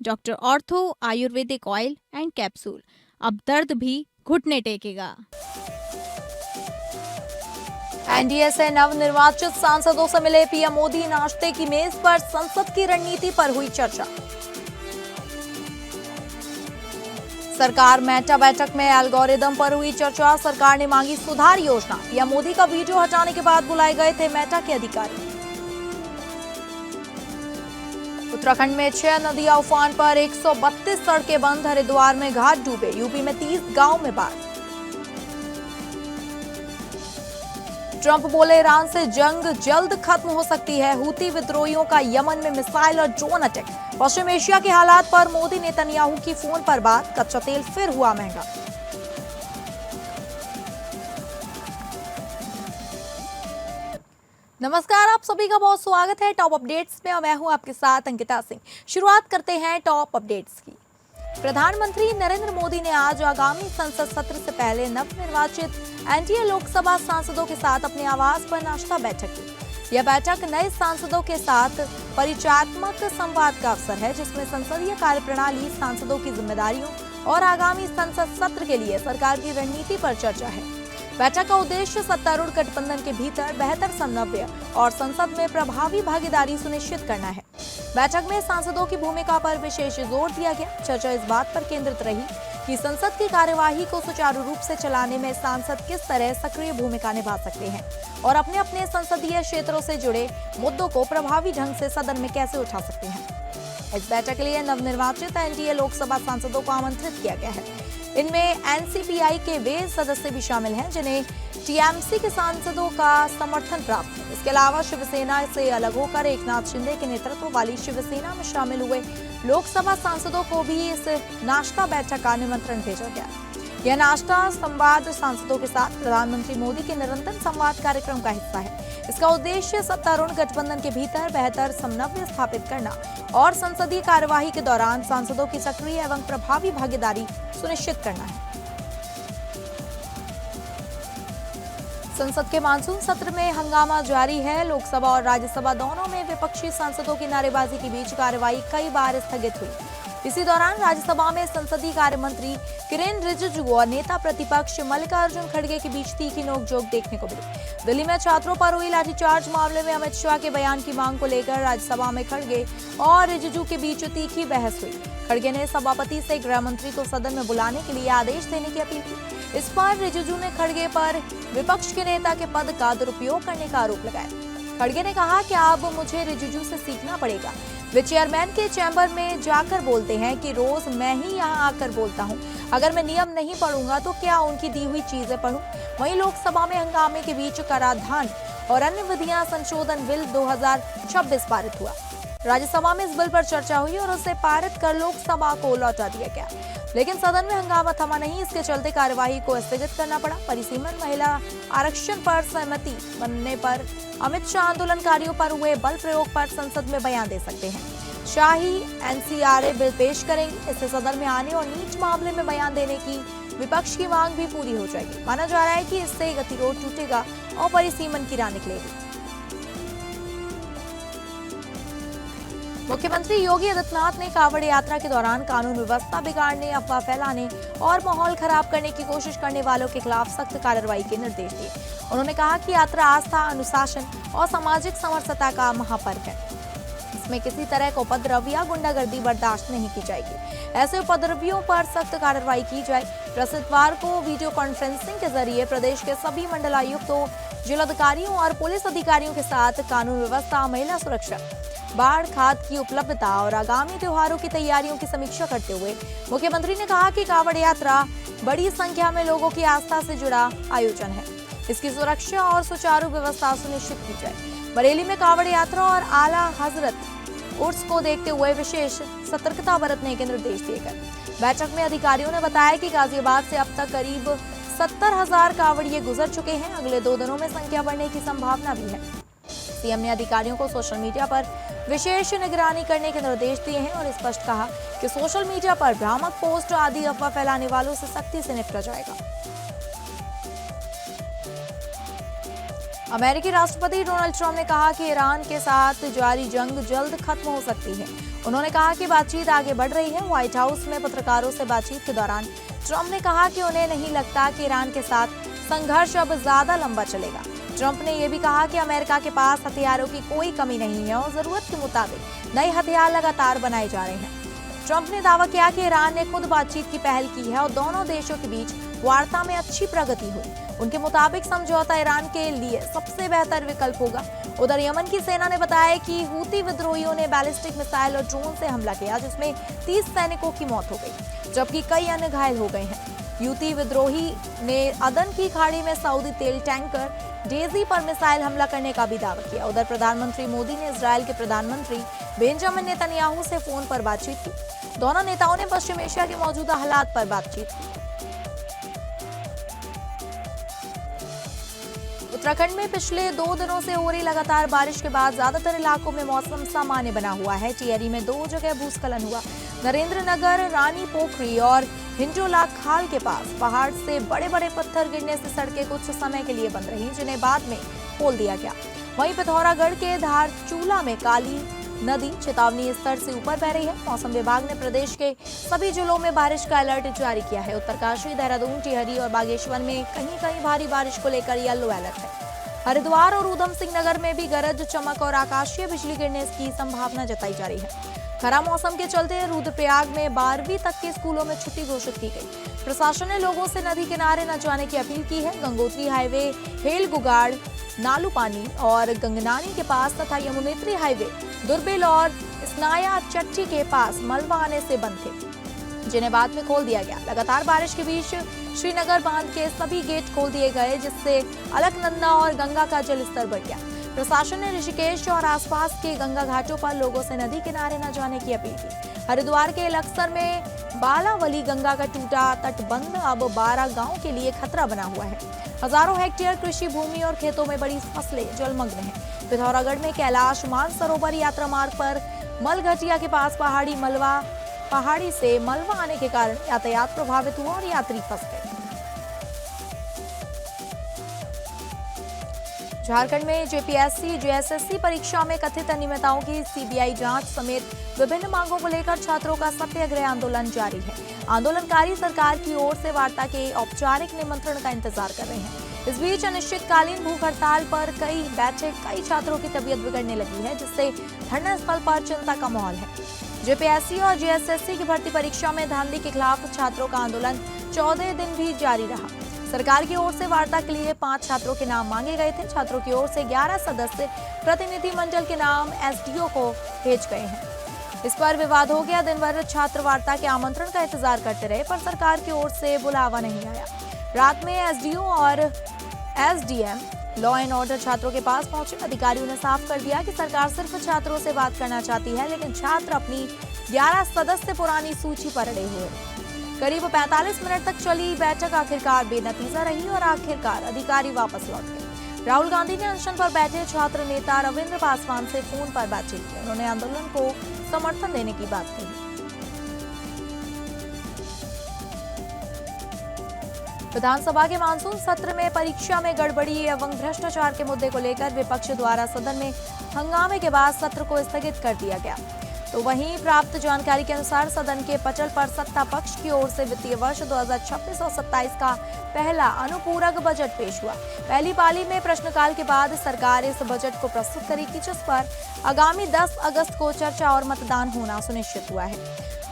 Doctor ortho Ayurvedic oil and capsule, अब दर्द भी घुटने टेकेगा। एनडीए से नवनिर्वाचित सांसदों से मिले पीएम मोदी, नाश्ते की मेज पर संसद की रणनीति पर हुई चर्चा। सरकार मेटा बैठक में एल्गोरिदम पर हुई चर्चा, सरकार ने मांगी सुधार योजना। पीएम मोदी का वीडियो हटाने के बाद बुलाए गए थे मेटा के अधिकारी। उत्तराखंड में 6 नदियां उफान पर, 132 सड़कें बंद, हरिद्वार में घाट डूबे, यूपी में 30 गांव में बाढ़। ट्रंप बोले ईरान से जंग जल्द खत्म हो सकती है, हूती विद्रोहियों का यमन में मिसाइल और ड्रोन अटैक। पश्चिम एशिया के हालात पर मोदी नेतन्याहू की फोन पर बात, कच्चा तेल फिर हुआ महंगा। नमस्कार, आप सभी का बहुत स्वागत है टॉप अपडेट्स में और मैं हूं आपके साथ अंकिता सिंह। शुरुआत करते हैं टॉप अपडेट्स की। प्रधानमंत्री नरेंद्र मोदी ने आज आगामी संसद सत्र से पहले नवनिर्वाचित एनडीए लोकसभा सांसदों के साथ अपने आवास पर नाश्ता बैठक की। यह बैठक नए सांसदों के साथ परिचयात्मक संवाद का अवसर है, जिसमें संसदीय कार्यप्रणाली, सांसदों की जिम्मेदारियों और आगामी संसद सत्र के लिए सरकार की रणनीति पर चर्चा है। बैठक का उद्देश्य सत्तारूढ़ गठबंधन के भीतर बेहतर समन्वय और संसद में प्रभावी भागीदारी सुनिश्चित करना है। बैठक में सांसदों की भूमिका पर विशेष जोर दिया गया। चर्चा इस बात पर केंद्रित रही कि संसद की कार्यवाही को सुचारू रूप से चलाने में सांसद किस तरह सक्रिय भूमिका निभा सकते हैं और अपने अपने संसदीय क्षेत्रों से जुड़े मुद्दों को प्रभावी ढंग से सदन में कैसे उठा सकते हैं। इस बैठक के लिए नवनिर्वाचित एनडीए लोकसभा सांसदों को आमंत्रित किया गया है। इनमें एनसीपीआई के वे सदस्य भी शामिल हैं, जिन्हें टीएमसी के सांसदों का समर्थन प्राप्त है। इसके अलावा शिवसेना से अलग होकर एकनाथ शिंदे के नेतृत्व वाली शिवसेना में शामिल हुए लोकसभा सांसदों को भी इस नाश्ता बैठक का निमंत्रण भेजा गया। यह नाश्ता संवाद सांसदों के साथ प्रधानमंत्री मोदी के निरंतर संवाद कार्यक्रम का हिस्सा है। इसका उद्देश्य सत्तारूढ़ गठबंधन के भीतर बेहतर समन्वय स्थापित करना और संसदीय कार्यवाही के दौरान सांसदों की सक्रिय एवं प्रभावी भागीदारी सुनिश्चित करना है। संसद के मानसून सत्र में हंगामा जारी है। लोकसभा और राज्यसभा दोनों में विपक्षी सांसदों की नारेबाजी के बीच कार्यवाही कई बार स्थगित हुई। इसी दौरान राज्यसभा में संसदीय कार्य मंत्री किरेन रिजिजू और नेता प्रतिपक्ष मल्लिकार्जुन खड़गे के बीच तीखी नोकझोंक देखने को मिली। दिल्ली में छात्रों पर हुई लाठीचार्ज मामले में अमित शाह के बयान की मांग को लेकर राज्यसभा में खड़गे और रिजिजू के बीच तीखी बहस हुई। खड़गे ने सभापति से गृह मंत्री को सदन में बुलाने के लिए आदेश देने की अपील की। इस पर रिजिजू ने खड़गे पर विपक्ष के नेता के पद का दुरुपयोग करने का आरोप लगाया। खड़गे ने कहा कि अब मुझे रिजिजू से सीखना पड़ेगा। वे चेयरमैन के चैम्बर में जाकर बोलते हैं कि रोज मैं ही यहाँ आकर बोलता हूँ। अगर मैं नियम नहीं पढ़ूंगा तो क्या उनकी दी हुई चीजें पढ़ूं? वहीं लोकसभा में हंगामे के बीच कराधान और अन्य विधियां संशोधन बिल 2026 पारित हुआ। राज्यसभा में इस बिल पर चर्चा हुई और उसे पारित कर लोकसभा को लौटा दिया गया, लेकिन सदन में हंगामा थमा नहीं। इसके चलते कार्यवाही को स्थगित करना पड़ा। परिसीमन महिला आरक्षण पर सहमति बनने पर अमित शाह आंदोलनकारियों पर हुए बल प्रयोग पर संसद में बयान दे सकते हैं। शाह ही एनसीआरए बिल पेश करेंगे। इससे सदन में आने और नीच मामले में बयान देने की विपक्ष की मांग भी पूरी हो जाएगी। माना जा रहा है कि इससे गतिरोध टूटेगा और परिसीमन की राह निकलेगी। मुख्यमंत्री योगी आदित्यनाथ ने कांवड़ यात्रा के दौरान कानून व्यवस्था बिगाड़ने, अफवाह फैलाने और माहौल खराब करने की कोशिश करने वालों के खिलाफ सख्त कार्रवाई के निर्देश दिए। उन्होंने कहा कि यात्रा आस्था, अनुशासन और सामाजिक समरसता का महापर्व है। इसमें किसी तरह का उपद्रव या गुंडागर्दी बर्दाश्त नहीं की जाएगी। ऐसे उपद्रवियों पर सख्त कार्रवाई की जाए। बृहस्पतिवार को वीडियो कॉन्फ्रेंसिंग के जरिए प्रदेश के सभी मंडलायुक्तों, जिलाधिकारियों और पुलिस अधिकारियों के साथ कानून व्यवस्था, महिला सुरक्षा, बाढ़, खाद की उपलब्धता और आगामी त्योहारों की तैयारियों की समीक्षा करते हुए मुख्यमंत्री ने कहा कि कांवड़ यात्रा बड़ी संख्या में लोगों की आस्था से जुड़ा आयोजन है। इसकी सुरक्षा और सुचारू व्यवस्था सुनिश्चित की जाए। बरेली में कांवड़ यात्रा और आला हजरत उर्स को देखते हुए विशेष सतर्कता बरतने के निर्देश दिए गए। बैठक में अधिकारियों ने बताया कि गाजियाबाद से अब तक करीब 70,000 कांवड़िए गुजर चुके हैं। अगले 2 दिनों में संख्या बढ़ने की संभावना भी है। सीएम ने अधिकारियों को सोशल मीडिया पर विशेष निगरानी करने के निर्देश दिए हैं और स्पष्ट कहा कि सोशल मीडिया पर भ्रामक पोस्ट आदि अफवाह फैलाने वालों से सख्ती से निपटा जाएगा। अमेरिकी राष्ट्रपति डोनाल्ड ट्रंप ने कहा कि ईरान के साथ जारी जंग जल्द खत्म हो सकती है उन्होंने कहा कि बातचीत आगे बढ़ रही है। व्हाइट हाउस में पत्रकारों से बातचीत के दौरान ट्रंप ने कहा कि उन्हें नहीं लगता कि ईरान के साथ संघर्ष अब ज्यादा लंबा चलेगा। ट्रंप ने यह भी कहा कि अमेरिका के पास हथियारों की कोई कमी नहीं है और जरूरत के मुताबिक नए हथियार लगातार बनाए जा रहे हैं। ट्रंप ने दावा किया कि ईरान ने खुद बातचीत की पहल की है और दोनों देशों के बीच वार्ता में अच्छी प्रगति हुई। उनके मुताबिक समझौता ईरान के लिए सबसे बेहतर विकल्प होगा। उधर यमन की सेना ने बताया कि हूती विद्रोहियों ने बैलिस्टिक मिसाइल और ड्रोन से हमला किया, जिसमें 30 सैनिकों की मौत हो गई, जबकि कई अन्य घायल हो गए हैं। यूती विद्रोही ने अदन की खाड़ी में सऊदी तेल टैंकर डेजी पर मिसाइल हमला करने का भी दावा किया। उधर प्रधानमंत्री मोदी ने इजरायल के प्रधानमंत्री बेंजामिन नेतन्याहू से फोन पर बातचीत की। दोनों नेताओं ने पश्चिम एशिया के मौजूदा हालात पर बातचीत की। उत्तराखंड में पिछले 2 दिनों से हो रही लगातार बारिश के बाद ज्यादातर इलाकों में मौसम सामान्य बना हुआ है। टिहरी में 2 जगह भूस्खलन हुआ। नरेंद्र नगर, रानी पोखरी और हिंडोला खाल के पास पहाड़ से बड़े बड़े पत्थर गिरने से सड़कें कुछ समय के लिए बंद रही, जिन्हें बाद में खोल दिया गया। वहीं पिथौरागढ़ के धारचूला में काली नदी चेतावनी स्तर से ऊपर बह रही है। मौसम विभाग ने प्रदेश के सभी जिलों में बारिश का अलर्ट जारी किया है। उत्तरकाशी, देहरादून, टिहरी और बागेश्वर में कहीं कहीं भारी बारिश को लेकर येलो अलर्ट है। हरिद्वार और ऊधम सिंह नगर में भी गरज चमक और आकाशीय बिजली गिरने की संभावना जताई जा रही है। खराब मौसम के चलते रुद्रप्रयाग में 12वीं तक के स्कूलों में छुट्टी घोषित की गई। प्रशासन ने लोगों से नदी किनारे न जाने की अपील की है। गंगोत्री हाईवे हेलगुगाड़, नालूपानी और गंगनानी के पास तथा यमुनेत्री हाईवे दुर्बिल और स्नाया चट्टी के पास मलबा आने से बंद थे, जिन्हें बाद में खोल दिया गया। लगातार बारिश के बीच श्रीनगर बांध के सभी गेट खोल दिए गए, जिससे अलकनंदा और गंगा का जलस्तर बढ़ गया। प्रशासन ने ऋषिकेश और आसपास के गंगा घाटों पर लोगों से नदी किनारे न जाने की अपील की। हरिद्वार के लक्सर में बालावली गंगा का टूटा तटबंध अब 12 गांव के लिए खतरा बना हुआ है। हजारों हेक्टेयर कृषि भूमि और खेतों में बड़ी फसलें जलमग्न हैं। पिथौरागढ़ में कैलाश मानसरोवर यात्रा मार्ग पर मलघटिया के पास पहाड़ी से मलबा आने के कारण यातायात प्रभावित हुआ और यात्री फंस गए। झारखंड में जेपीएससी, जेएसएससी परीक्षा में कथित अनियमितताओं की सीबीआई जांच समेत विभिन्न मांगों को लेकर छात्रों का सत्याग्रह आंदोलन जारी है। आंदोलनकारी सरकार की ओर से वार्ता के औपचारिक निमंत्रण का इंतजार कर रहे हैं। इस बीच अनिश्चितकालीन भूख हड़ताल पर कई छात्रों की तबीयत बिगड़ने लगी है, जिससे धरना स्थल पर चिंता का माहौल है। जेपीएससी और जेएसएससी की भर्ती परीक्षा में धांधली के खिलाफ छात्रों का आंदोलन 14 दिन भी जारी रहा। सरकार की ओर से वार्ता के लिए 5 छात्रों के नाम मांगे गए थे। छात्रों की ओर से 11 सदस्य प्रतिनिधिमंडल के नाम एसडीओ को भेज गए हैं। इस पर विवाद हो गया। दिन भर छात्र वार्ता के आमंत्रण का इंतजार करते रहे, पर सरकार की ओर से बुलावा नहीं आया। रात में एसडीओ और एसडीएम लॉ एंड ऑर्डर छात्रों के पास पहुंचे। अधिकारियों ने साफ कर दिया कि सरकार सिर्फ छात्रों से बात करना चाहती है, लेकिन छात्र अपनी 11 सदस्य पुरानी सूची पर अड़े हुए। करीब 45 मिनट तक चली बैठक आखिरकार बेनतीजा रही और आखिरकार अधिकारी वापस लौट गए। राहुल गांधी ने अनशन पर बैठे छात्र नेता रविंद्र पासवान से फोन पर बातचीत की। उन्होंने आंदोलन को समर्थन देने की बात कही। विधानसभा के मानसून सत्र में परीक्षा में गड़बड़ी एवं भ्रष्टाचार के मुद्दे को लेकर विपक्ष द्वारा सदन में हंगामे के बाद सत्र को स्थगित कर दिया गया। तो वहीं प्राप्त जानकारी के अनुसार सदन के पटल पर सत्ता पक्ष की ओर से वित्तीय वर्ष 2026 और 27 का पहला अनुपूरक बजट पेश हुआ। पहली पाली में प्रश्नकाल के बाद सरकार इस बजट को प्रस्तुत करेगी, जिस पर आगामी 10 अगस्त को चर्चा और मतदान होना सुनिश्चित हुआ है।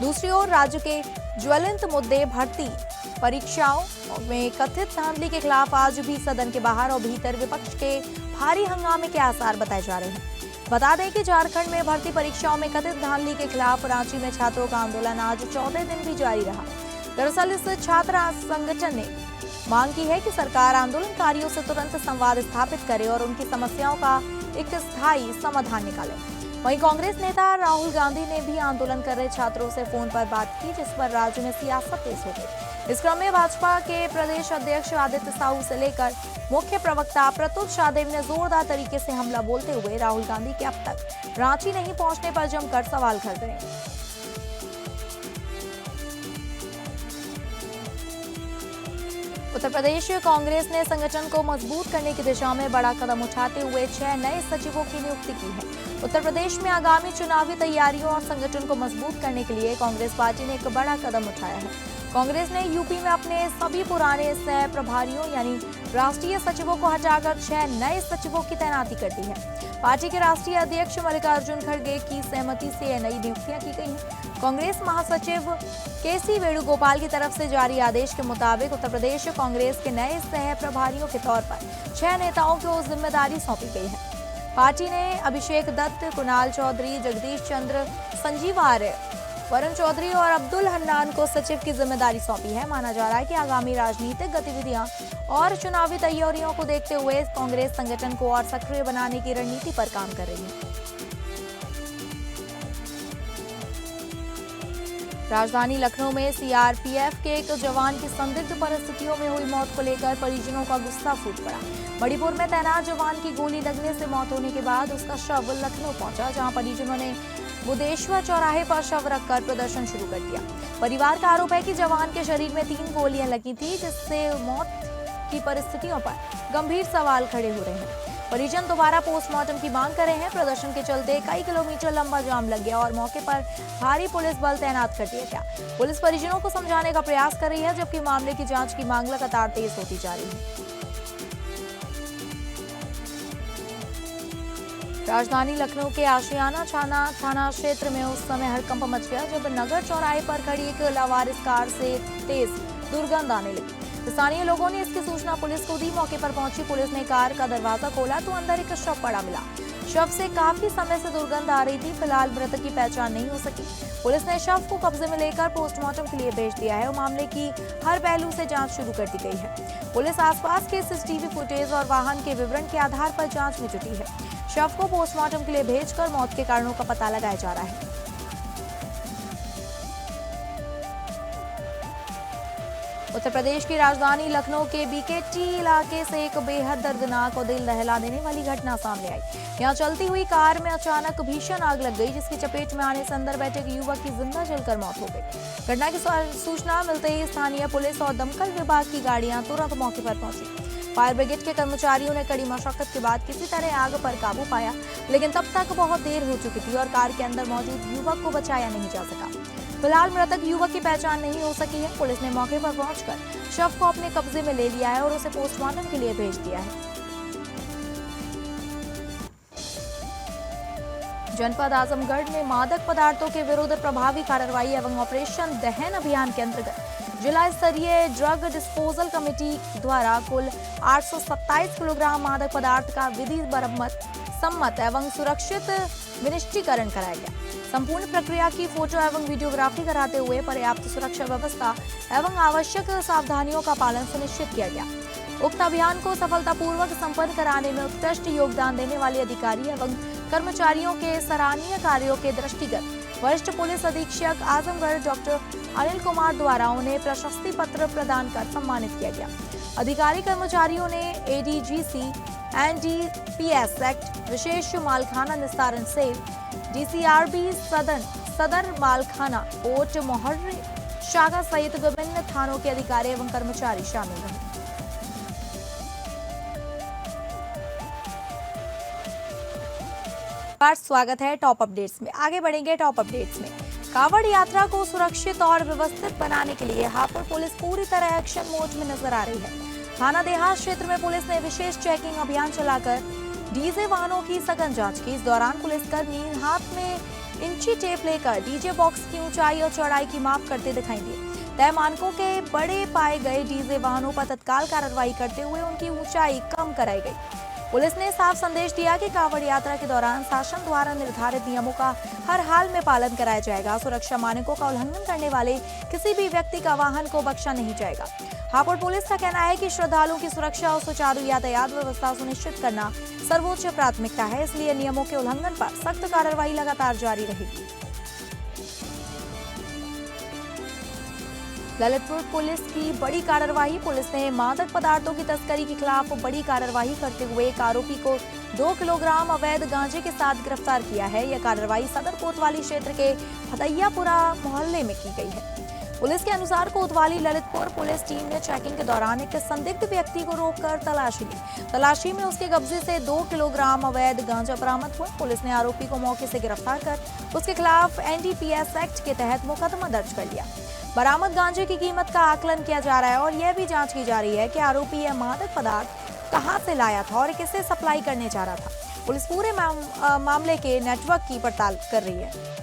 दूसरी ओर राज्य के ज्वलंत मुद्दे भर्ती परीक्षाओं में कथित धांधली के खिलाफ आज भी सदन के बाहर और भीतर विपक्ष के भारी हंगामे के आसार बताए जा रहे हैं। बता दें कि झारखंड में भर्ती परीक्षाओं में कथित धांधली के खिलाफ रांची में छात्रों का आंदोलन आज 14 दिन भी जारी रहा। दरअसल इस छात्र संगठन ने मांग की है कि सरकार आंदोलनकारियों से तुरंत संवाद स्थापित करे और उनकी समस्याओं का एक स्थायी समाधान निकाले। वहीं कांग्रेस नेता राहुल गांधी ने भी आंदोलन कर रहे छात्रों से फोन पर बात की, जिस पर राज्य में सियासत तेज हो गई। इस क्रम में भाजपा के प्रदेश अध्यक्ष आदित्य साहू से लेकर मुख्य प्रवक्ता प्रत्युष शाहदेव ने जोरदार तरीके से हमला बोलते हुए राहुल गांधी के अब तक रांची नहीं पहुंचने पर जमकर सवाल कर रहे हैं। उत्तर प्रदेश कांग्रेस ने संगठन को मजबूत करने की दिशा में बड़ा कदम उठाते हुए 6 नए सचिवों की नियुक्ति की है। उत्तर प्रदेश में आगामी चुनावी तैयारियों और संगठन को मजबूत करने के लिए कांग्रेस पार्टी ने एक बड़ा कदम उठाया है। कांग्रेस ने यूपी में अपने सभी पुराने सह प्रभारियों यानी राष्ट्रीय सचिवों को हटाकर 6 नए सचिवों की तैनाती कर दी है। पार्टी के राष्ट्रीय अध्यक्ष मल्लिकार्जुन खड़गे की सहमति से ये नई नियुक्तियां की गई हैं। कांग्रेस महासचिव केसी वेणुगोपाल की तरफ से जारी आदेश के मुताबिक उत्तर प्रदेश कांग्रेस के नए सह प्रभारियों के तौर पर 6 नेताओं को जिम्मेदारी सौंपी गई है। पार्टी ने अभिषेक दत्त, कुणाल चौधरी, जगदीश चंद्र, संजीव आर्य, वरुण चौधरी और अब्दुल हन्नान को सचिव की जिम्मेदारी सौंपी है। माना जा रहा है कि आगामी राजनीतिक गतिविधियां और चुनावी तैयारियों को देखते हुए कांग्रेस संगठन को और सक्रिय बनाने की रणनीति पर काम कर रही है। राजधानी लखनऊ में सीआरपीएफ के एक जवान की संदिग्ध परिस्थितियों में हुई मौत को लेकर परिजनों का गुस्सा फूट पड़ा। मणिपुर में तैनात जवान की गोली लगने से मौत होने के बाद उसका शव लखनऊ पहुंचा, जहां परिजनों ने बुदेश्वर चौराहे पर शव रखकर प्रदर्शन शुरू कर दिया। परिवार का आरोप है कि जवान के शरीर में 3 गोलियां लगी थी, जिससे मौत की परिस्थितियों पर गंभीर सवाल खड़े हो रहे हैं। परिजन दोबारा पोस्टमार्टम की मांग कर रहे हैं। प्रदर्शन के चलते कई किलोमीटर लंबा जाम लग गया और मौके पर भारी पुलिस बल तैनात कर दिया गया। पुलिस परिजनों को समझाने का प्रयास कर रही है, जबकि मामले की जांच की मांग लगातार तेज होती जा रही है। राजधानी लखनऊ के आशियाना थाना क्षेत्र में उस समय हड़कंप मच गया जब नगर चौराहे पर खड़ी एक लावारिस कार से तेज दुर्गंध आने लगी। स्थानीय लोगों ने इसकी सूचना पुलिस को दी। मौके पर पहुंची पुलिस ने कार का दरवाजा खोला तो अंदर एक शव पड़ा मिला। शव से काफी समय से दुर्गंध आ रही थी। फिलहाल मृतक की पहचान नहीं हो सकी। पुलिस ने शव को कब्जे में लेकर पोस्टमार्टम के लिए भेज दिया है और मामले की हर पहलू से जांच शुरू कर दी गई है। पुलिस आसपास के सीसीटीवी फुटेज और वाहन के विवरण के आधार पर जांच में जुटी है। शव को पोस्टमार्टम के लिए भेजकर मौत के कारणों का पता लगाया जा रहा है। उत्तर प्रदेश की राजधानी लखनऊ के बीकेटी इलाके से एक बेहद दर्दनाक और दिल दहला देने वाली घटना सामने आई। यहां चलती हुई कार में अचानक भीषण आग लग गई, जिसकी चपेट में आने से अंदर बैठे एक युवक की जिंदा जलकर मौत हो गई। घटना की सूचना मिलते ही स्थानीय पुलिस और दमकल विभाग की गाड़ियां तुरंत मौके पर पहुंची। फायर ब्रिगेड के कर्मचारियों ने कड़ी मशक्कत के बाद किसी तरह आग पर काबू पाया, लेकिन तब तक बहुत देर हो चुकी थी और कार के अंदर मौजूद युवक को बचाया नहीं जा सका। फिलहाल मृतक युवक की पहचान नहीं हो सकी है। पुलिस ने मौके पर पहुंचकर शव को अपने कब्जे में ले लिया है और उसे पोस्टमार्टम के लिए भेज दिया है। जनपद आजमगढ़ में मादक पदार्थों के विरुद्ध प्रभावी कार्रवाई एवं ऑपरेशन दहन अभियान के अंतर्गत जिला स्तरीय ड्रग डिस्पोजल कमेटी द्वारा कुल 827 किलोग्राम मादक पदार्थ का विधि सम्मत एवं सुरक्षित विनिष्टीकरण कराया गया। संपूर्ण प्रक्रिया की फोटो एवं वीडियोग्राफी कराते हुए पर्याप्त सुरक्षा व्यवस्था एवं आवश्यक सावधानियों का पालन सुनिश्चित किया गया। उक्त अभियान को सफलतापूर्वक संपन्न कराने में उत्कृष्ट योगदान देने वाले अधिकारी एवं कर्मचारियों के सराहनीय कार्यों के दृष्टिगत वरिष्ठ पुलिस अधीक्षक आजमगढ़ डॉक्टर अनिल कुमार द्वारा उन्हें प्रशस्ति पत्र प्रदान कर सम्मानित किया गया। अधिकारी कर्मचारियों ने एडीजीसी एनडीपीएस एक्ट, विशेष मालखाना निस्तारण सेल, डीसीआरबी सदर मालखाना, कोर्ट मोहर्री शाखा सहित विभिन्न थानों के अधिकारी एवं कर्मचारी शामिल रहे। स्वागत है टॉप अपडेट्स में। आगे बढ़ेंगे टॉप अपडेट्स में। कांवड़ यात्रा को सुरक्षित और व्यवस्थित बनाने के लिए हापुड़ पुलिस पूरी तरह एक्शन मोड में नजर आ रही है। थाना देहात क्षेत्र में पुलिस ने विशेष चेकिंग अभियान चलाकर डीजे वाहनों की सघन जांच की। इस दौरान पुलिसकर्मी हाथ में इंची टेप लेकर डीजे बॉक्स की ऊंचाई और चौड़ाई की माप करते दिखाई दिए। तय मानकों के बड़े पाए गए डीजे वाहनों पर तत्काल कार्रवाई करते हुए उनकी ऊंचाई कम कराई गई। पुलिस ने साफ संदेश दिया कि कांवड़ यात्रा के दौरान शासन द्वारा निर्धारित नियमों का हर हाल में पालन कराया जाएगा। सुरक्षा मानकों का उल्लंघन करने वाले किसी भी व्यक्ति का वाहन को बख्शा नहीं जाएगा। हापुड़ पुलिस का कहना है कि श्रद्धालुओं की सुरक्षा और सुचारू यातायात व्यवस्था सुनिश्चित करना सर्वोच्च प्राथमिकता है, इसलिए नियमों के उल्लंघन पर सख्त कार्रवाई लगातार जारी रहेगी। ललितपुर पुलिस की बड़ी कार्रवाई। पुलिस ने मादक पदार्थों की तस्करी के खिलाफ बड़ी कार्रवाई करते हुए एक आरोपी को 2 किलोग्राम अवैध गांजे के साथ गिरफ्तार किया है। यह कार्रवाई सदर कोतवाली क्षेत्र के फतैयापुरा मोहल्ले में की गई है। पुलिस के अनुसार कोतवाली ललितपुर पुलिस टीम ने चेकिंग के दौरान एक संदिग्ध व्यक्ति को रोककर तलाशी ली। तलाशी में उसके कब्जे से 2 किलोग्राम अवैध गांजा बरामद हुआ। पुलिस ने आरोपी को मौके से गिरफ्तार कर उसके खिलाफ एनडीपीएस एक्ट के तहत मुकदमा दर्ज कर लिया। बरामद गांजे की कीमत का आकलन किया जा रहा है और यह भी जांच की जा रही है कि आरोपी यह मादक पदार्थ कहां से लाया था और किसे सप्लाई करने जा रहा था। पुलिस पूरे मामले के नेटवर्क की पड़ताल कर रही है।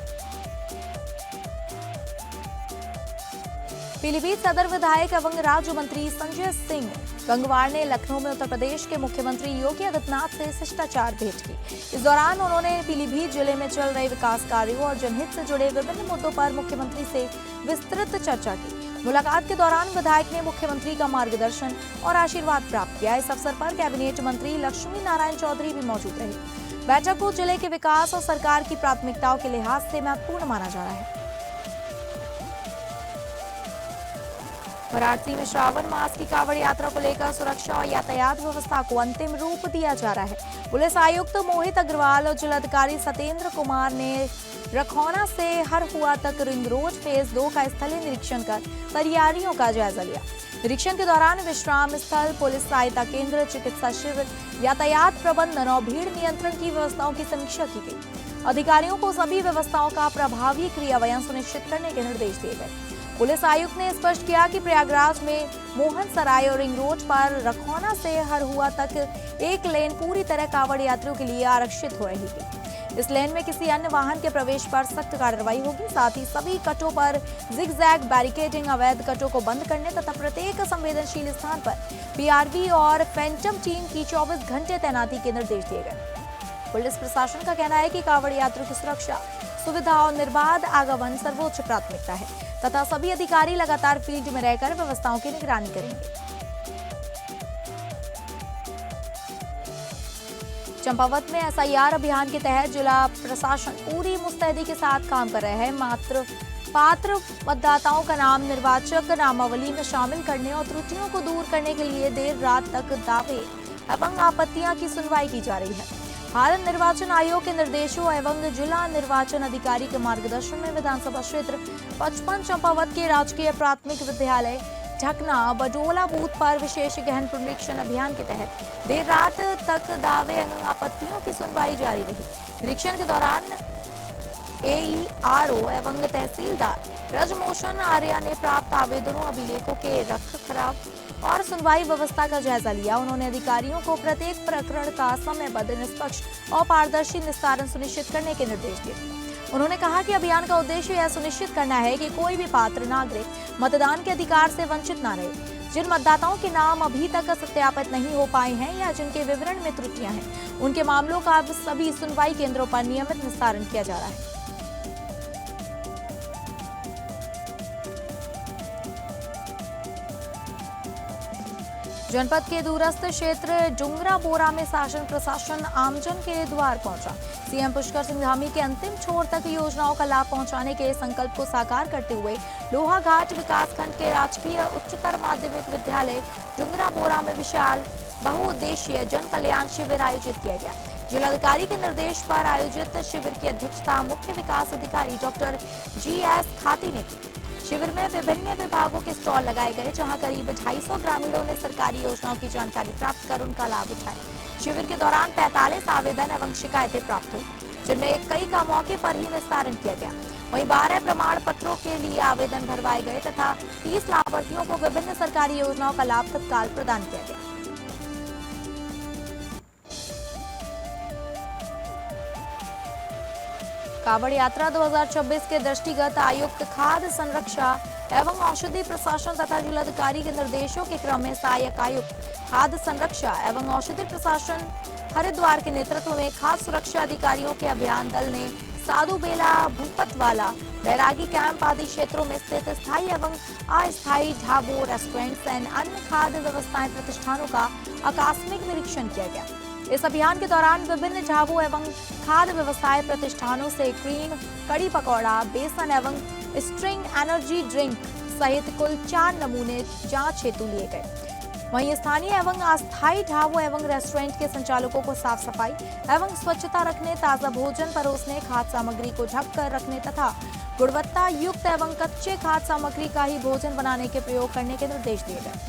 पीलीभीत सदर विधायक एवं राज्य मंत्री संजय सिंह गंगवार ने लखनऊ में उत्तर प्रदेश के मुख्यमंत्री योगी आदित्यनाथ से शिष्टाचार भेंट की। इस दौरान उन्होंने पीलीभीत जिले में चल रहे विकास कार्यों और जनहित से जुड़े विभिन्न मुद्दों पर मुख्यमंत्री से विस्तृत चर्चा की। मुलाकात के दौरान विधायक ने मुख्यमंत्री का मार्गदर्शन और आशीर्वाद प्राप्त किया। इस अवसर पर कैबिनेट मंत्री लक्ष्मी नारायण चौधरी भी मौजूद रहे। बैठक को जिले के विकास और सरकार की प्राथमिकताओं के लिहाज से महत्वपूर्ण माना जा रहा है। वाराणसी में श्रावण मास की कांवड़ यात्रा को लेकर सुरक्षा और यातायात व्यवस्था को अंतिम रूप दिया जा रहा है। पुलिस आयुक्त मोहित अग्रवाल और जिलाधिकारी सत्येंद्र कुमार ने रखौना से हरहुआ तक रिंग रोड फेज 2 का स्थलीय निरीक्षण कर तैयारियों का जायजा लिया। निरीक्षण के दौरान विश्राम स्थल, पुलिस सहायता केंद्र, चिकित्सा शिविर, यातायात प्रबंधन और भीड़ नियंत्रण की व्यवस्थाओं की समीक्षा की गई। अधिकारियों को सभी व्यवस्थाओं का प्रभावी क्रियान्वयन सुनिश्चित करने के निर्देश दिए गए। पुलिस आयुक्त ने स्पष्ट किया कि प्रयागराज में मोहन सराय और रिंग रोड पर रखौना से हरहुआ तक एक लेन पूरी तरह कांवड़ यात्रियों के लिए आरक्षित हो रहेगी। इस लेन में किसी अन्य वाहन के प्रवेश पर सख्त कार्रवाई होगी। साथ ही सभी कटों पर जिगजैग बैरिकेडिंग, अवैध कटों को बंद करने तथा प्रत्येक संवेदनशील स्थान पर पीआरवी और फैंटम टीम की 24 घंटे तैनाती के निर्देश दिए गए। पुलिस प्रशासन का कहना है कि कांवड़ यात्रियों की सुरक्षा, सुविधा और निर्बाध आगमन सर्वोच्च प्राथमिकता है तथा सभी अधिकारी लगातार फील्ड में रहकर व्यवस्थाओं की निगरानी करेंगे। चंपावत में एसआईआर अभियान के तहत जिला प्रशासन पूरी मुस्तैदी के साथ काम कर रहे हैं। मात्र पात्र मतदाताओं का नाम निर्वाचक नामावली में शामिल करने और त्रुटियों को दूर करने के लिए देर रात तक दावे एवं आपत्तियां की सुनवाई की जा रही है। हाल निर्वाचन आयोग के निर्देशों एवं जिला निर्वाचन अधिकारी के मार्गदर्शन में विधानसभा क्षेत्र 55 चंपावत के राजकीय प्राथमिक विद्यालय ढकना बडोला बूथ पर विशेष गहन पुनरीक्षण अभियान के तहत देर रात तक दावे एवं आपत्तियों की सुनवाई जारी रही। निरीक्षण के दौरान एईआरओ एवं तहसीलदार ब्रजमोहन आर्या ने प्राप्त आवेदनों, अभिलेखों के रखरखाव और सुनवाई व्यवस्था का जायजा लिया। उन्होंने अधिकारियों को प्रत्येक प्रकरण का समयबद्ध, निष्पक्ष और पारदर्शी निस्तारण सुनिश्चित करने के निर्देश दिए। उन्होंने कहा कि अभियान का उद्देश्य यह सुनिश्चित करना है कि कोई भी पात्र नागरिक मतदान के अधिकार से वंचित न रहे। जिन मतदाताओं के नाम अभी तक सत्यापित नहीं हो पाए हैं या जिनके विवरण में त्रुटियां हैं, उनके मामलों का अब सभी सुनवाई केंद्रों पर नियमित निस्तारण किया जा रहा है। जनपद के दूरस्थ क्षेत्र डुंगरा बोरा में शासन प्रशासन आमजन के द्वार पहुंचा। सीएम पुष्कर सिंह धामी के अंतिम छोर तक योजनाओं का लाभ पहुंचाने के संकल्प को साकार करते हुए लोहाघाट विकासखंड के राजकीय उच्चतर माध्यमिक विद्यालय डुंगरा बोरा में विशाल बहुउद्देशीय जन कल्याण शिविर आयोजित किया गया। जिलाधिकारी के निर्देश पर आयोजित शिविर की अध्यक्षता मुख्य विकास अधिकारी डॉक्टर GS खाती ने की। शिविर में विभिन्न विभागों के स्टॉल लगाए गए, जहां करीब 250 ग्रामीणों ने सरकारी योजनाओं की जानकारी प्राप्त कर उनका लाभ उठाया। शिविर के दौरान 43 आवेदन एवं शिकायतें प्राप्त हुई, जिनमें कई का मौके पर ही निस्तारण किया गया। वहीं 12 प्रमाण पत्रों के लिए आवेदन भरवाए गए तथा 30 लाभार्थियों को विभिन्न सरकारी योजनाओं का लाभ तत्काल प्रदान किया गया। कांवड़ यात्रा 2026 के दृष्टिगत आयुक्त खाद्य संरक्षा एवं औषधि प्रशासन तथा जिलाधिकारी के निर्देशों के क्रम में सहायक आयुक्त खाद्य संरक्षा एवं औषधि प्रशासन हरिद्वार के नेतृत्व में खाद्य सुरक्षा अधिकारियों के अभियान दल ने साधु बेला, भूपतवाला, बैरागी कैंप आदि क्षेत्रों में स्थित स्थायी एवं अस्थायी ढाबों, रेस्टोरेंट्स एवं अन्य खाद्य व्यवस्थाएं प्रतिष्ठानों का आकस्मिक निरीक्षण किया गया। इस अभियान के दौरान विभिन्न ढाबों एवं खाद्य व्यवसाय प्रतिष्ठानों से क्रीम, कड़ी पकौड़ा, बेसन एवं स्ट्रिंग एनर्जी ड्रिंक सहित कुल 4 नमूने जांच हेतु लिए गए। वहीं स्थानीय एवं अस्थायी ढाबों एवं रेस्टोरेंट के संचालकों को साफ सफाई एवं स्वच्छता रखने, ताजा भोजन परोसने, खाद्य सामग्री को ढक कर रखने तथा गुणवत्ता युक्त एवं कच्चे खाद्य सामग्री का ही भोजन बनाने के प्रयोग करने के निर्देश दिए गए।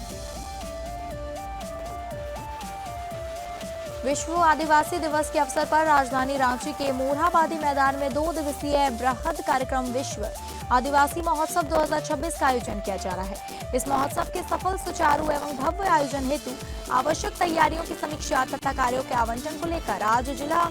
विश्व आदिवासी दिवस के अवसर पर राजधानी रांची के मोरहाबादी मैदान में 2 दिवसीय बृहद कार्यक्रम विश्व आदिवासी महोत्सव 2026 का आयोजन किया जा रहा है। इस महोत्सव के सफल, सुचारू एवं भव्य आयोजन हेतु आवश्यक तैयारियों की समीक्षा तथा कार्यों के आवंटन को लेकर आज जिला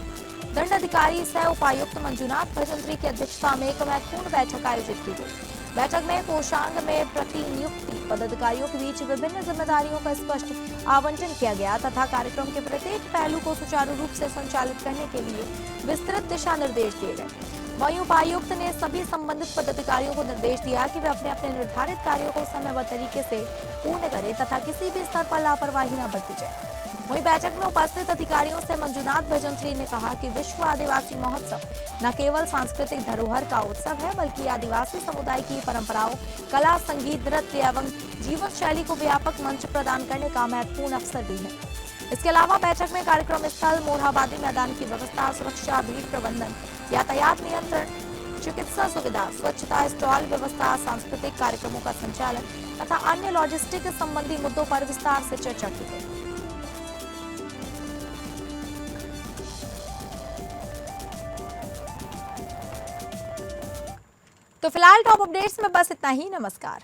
दंडाधिकारी सह उपायुक्त मंजुनाथ भजंत्री की अध्यक्षता में एक महत्वपूर्ण बैठक आयोजित की गई। बैठक में कोषांग में प्रतिनियुक्ति पदाधिकारियों के बीच विभिन्न जिम्मेदारियों का स्पष्ट आवंटन किया गया तथा कार्यक्रम के प्रत्येक पहलू को सुचारू रूप से संचालित करने के लिए विस्तृत दिशा निर्देश दिए गए। वहीं उपायुक्त ने सभी संबंधित पदाधिकारियों को निर्देश दिया कि वे अपने अपने निर्धारित कार्यों को समयबद्ध तरीके से पूर्ण करें तथा किसी भी स्तर पर लापरवाही न बरती जाए। वहीं बैठक में उपस्थित अधिकारियों से मंजुनाथ भजंत्री ने कहा कि विश्व आदिवासी महोत्सव न केवल सांस्कृतिक धरोहर का उत्सव है, बल्कि आदिवासी समुदाय की परंपराओं, कला, संगीत, नृत्य एवं जीवन शैली को व्यापक मंच प्रदान करने का महत्वपूर्ण अवसर भी है। इसके अलावा बैठक में कार्यक्रम स्थल, मोरहाबादी मैदान की व्यवस्था, सुरक्षा, भीड़ प्रबंधन, यातायात नियंत्रण, चिकित्सा सुविधा, स्वच्छता, स्टॉल व्यवस्था, सांस्कृतिक कार्यक्रमों का संचालन तथा अन्य लॉजिस्टिक संबंधी मुद्दों पर विस्तार से चर्चा की गई। तो फिलहाल टॉप अपडेट्स में बस इतना ही। नमस्कार।